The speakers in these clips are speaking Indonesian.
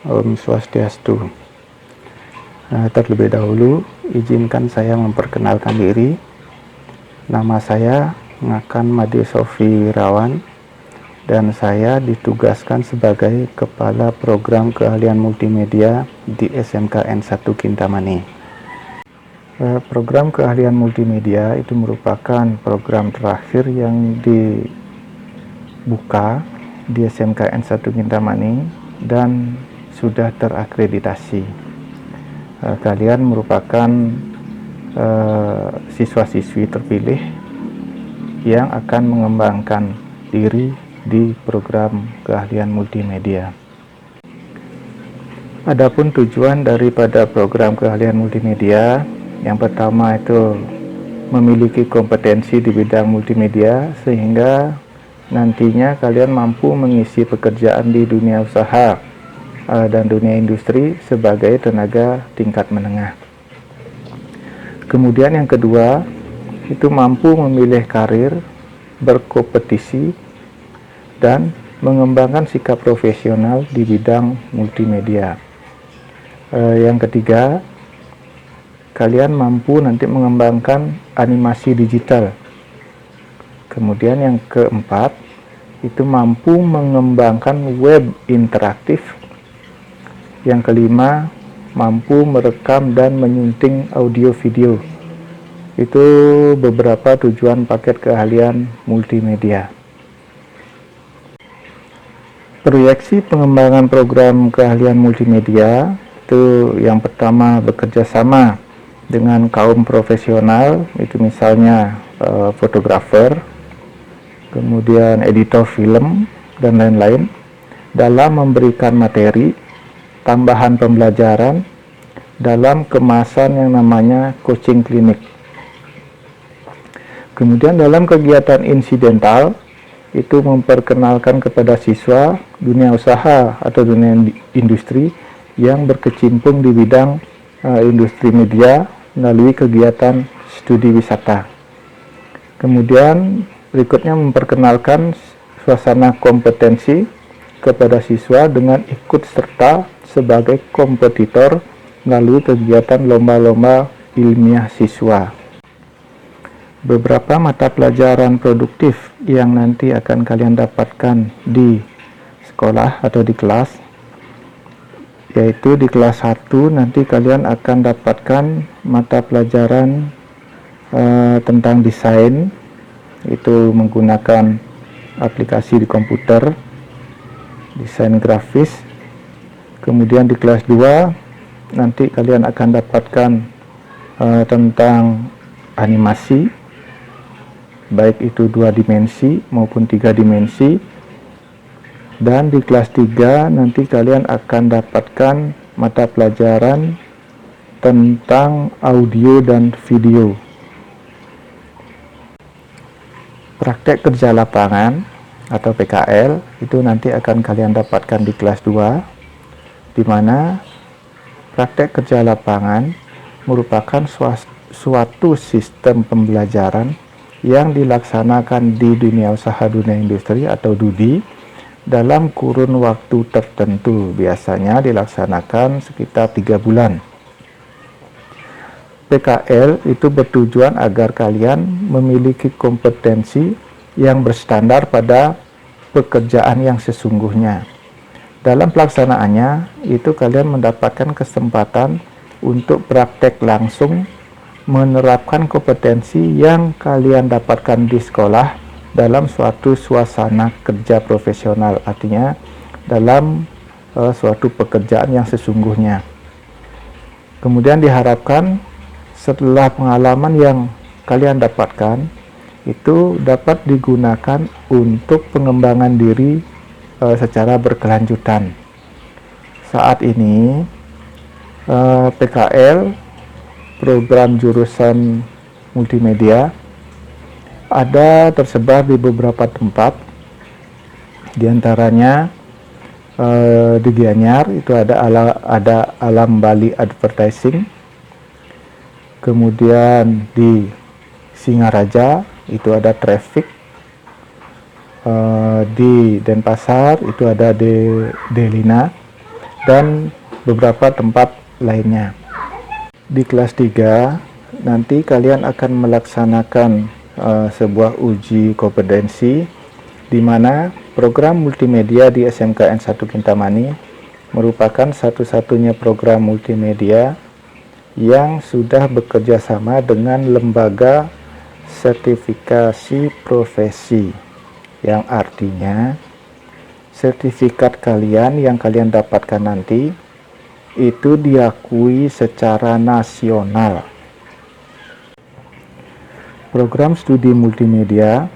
Om Swastiastu. Terlebih dahulu, izinkan saya memperkenalkan diri. Nama saya Ngakan Made Sofi Wirawan, dan saya ditugaskan sebagai Kepala Program Keahlian Multimedia di SMKN 1 Kintamani. Program Keahlian Multimedia itu merupakan program terakhir yang dibuka di SMKN 1 Kintamani dan sudah terakreditasi. Kalian merupakan siswa-siswi terpilih yang akan mengembangkan diri di program keahlian multimedia. Adapun tujuan daripada program keahlian multimedia, yang pertama itu memiliki kompetensi di bidang multimedia sehingga nantinya kalian mampu mengisi pekerjaan di dunia usaha dan dunia industri sebagai tenaga tingkat menengah. Kemudian yang kedua, itu mampu memilih karir, berkompetisi, dan mengembangkan sikap profesional di bidang multimedia. Yang ketiga, kalian mampu nanti mengembangkan animasi digital. Kemudian yang keempat, itu mampu mengembangkan web interaktif. Yang kelima, mampu merekam dan menyunting audio video. Itu beberapa tujuan paket keahlian multimedia. Proyeksi pengembangan program keahlian multimedia itu yang pertama bekerja sama dengan kaum profesional, itu misalnya fotografer, kemudian editor film, dan lain-lain, dalam memberikan materi, tambahan pembelajaran, dalam kemasan yang namanya coaching klinik. Kemudian dalam kegiatan insidental, itu memperkenalkan kepada siswa dunia usaha atau dunia industri yang berkecimpung di bidang industri media melalui kegiatan studi wisata. Kemudian berikutnya memperkenalkan suasana kompetensi kepada siswa dengan ikut serta sebagai kompetitor melalui kegiatan lomba-lomba ilmiah siswa. Beberapa mata pelajaran produktif yang nanti akan kalian dapatkan di sekolah atau di kelas, yaitu di kelas 1 nanti kalian akan dapatkan mata pelajaran tentang desain, itu menggunakan aplikasi di komputer, desain grafis. Kemudian di kelas 2 nanti kalian akan dapatkan tentang animasi, baik itu 2 dimensi maupun 3 dimensi. Dan di kelas 3 nanti kalian akan dapatkan mata pelajaran tentang audio dan video. Praktek kerja lapangan atau PKL itu nanti akan kalian dapatkan di kelas 2, di mana praktek kerja lapangan merupakan suatu sistem pembelajaran yang dilaksanakan di dunia usaha dunia industri atau DUDI dalam kurun waktu tertentu, biasanya dilaksanakan sekitar 3 bulan. PKL itu bertujuan agar kalian memiliki kompetensi yang berstandar pada pekerjaan yang sesungguhnya. Dalam pelaksanaannya, itu kalian mendapatkan kesempatan untuk praktek langsung menerapkan kompetensi yang kalian dapatkan di sekolah dalam suatu suasana kerja profesional, artinya dalam suatu pekerjaan yang sesungguhnya. Kemudian diharapkan setelah pengalaman yang kalian dapatkan itu dapat digunakan untuk pengembangan diri secara berkelanjutan. Saat ini PKL program jurusan multimedia ada tersebar di beberapa tempat, diantaranya di Gianyar itu ada Alam Bali Advertising, kemudian di Singaraja itu ada Traffic, di Denpasar itu ada Delina, dan beberapa tempat lainnya. Di kelas 3 nanti kalian akan melaksanakan sebuah uji kompetensi di mana program multimedia di SMKN 1 Kintamani merupakan satu-satunya program multimedia yang sudah bekerja sama dengan lembaga sertifikasi profesi, yang artinya sertifikat kalian yang kalian dapatkan nanti itu diakui secara nasional. Program studi multimedia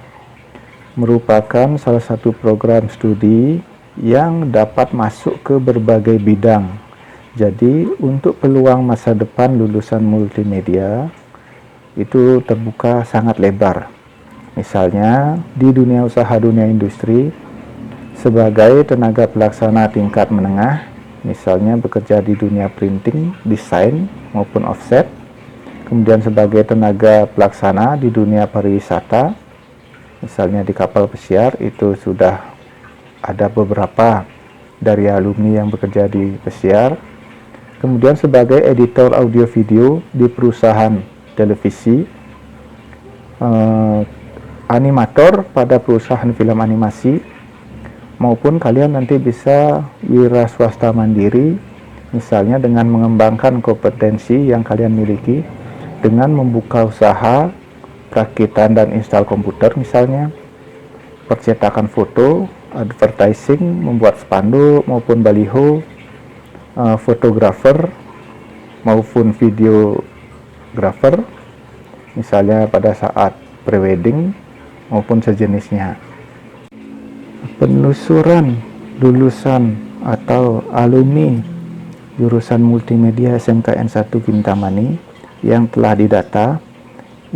merupakan salah satu program studi yang dapat masuk ke berbagai bidang. Jadi untuk peluang masa depan lulusan multimedia itu terbuka sangat lebar. Misalnya di dunia usaha, dunia industri, sebagai tenaga pelaksana tingkat menengah, misalnya bekerja di dunia printing, desain maupun offset. Kemudian sebagai tenaga pelaksana di dunia pariwisata, misalnya di kapal pesiar, itu sudah ada beberapa dari alumni yang bekerja di pesiar. Kemudian sebagai editor audio video di perusahaan televisi, animator pada perusahaan film animasi, maupun kalian nanti bisa wira swasta mandiri, misalnya dengan mengembangkan kompetensi yang kalian miliki dengan membuka usaha perakitan dan install komputer, misalnya percetakan foto, advertising, membuat spanduk maupun baliho, fotografer maupun videografer, misalnya pada saat prewedding maupun sejenisnya. Penelusuran lulusan atau alumni jurusan multimedia SMKN 1 Kintamani yang telah didata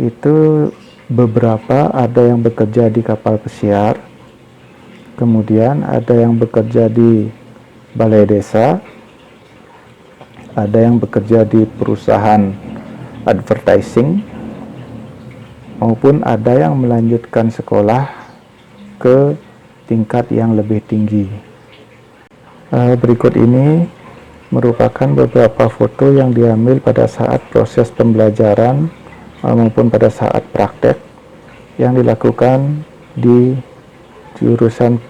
itu beberapa ada yang bekerja di kapal pesiar, kemudian ada yang bekerja di balai desa, ada yang bekerja di perusahaan advertising, maupun ada yang melanjutkan sekolah ke tingkat yang lebih tinggi. Berikut ini merupakan beberapa foto yang diambil pada saat proses pembelajaran maupun pada saat praktek yang dilakukan di jurusan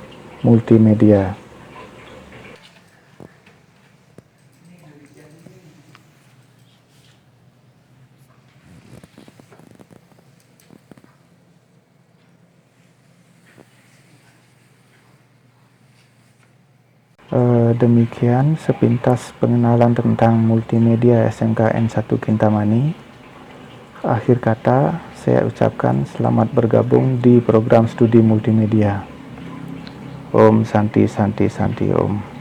multimedia. Demikian sepintas pengenalan tentang multimedia SMKN 1 Kintamani. Akhir kata, saya ucapkan selamat bergabung di program studi multimedia. Om Santi Santi Santi Om.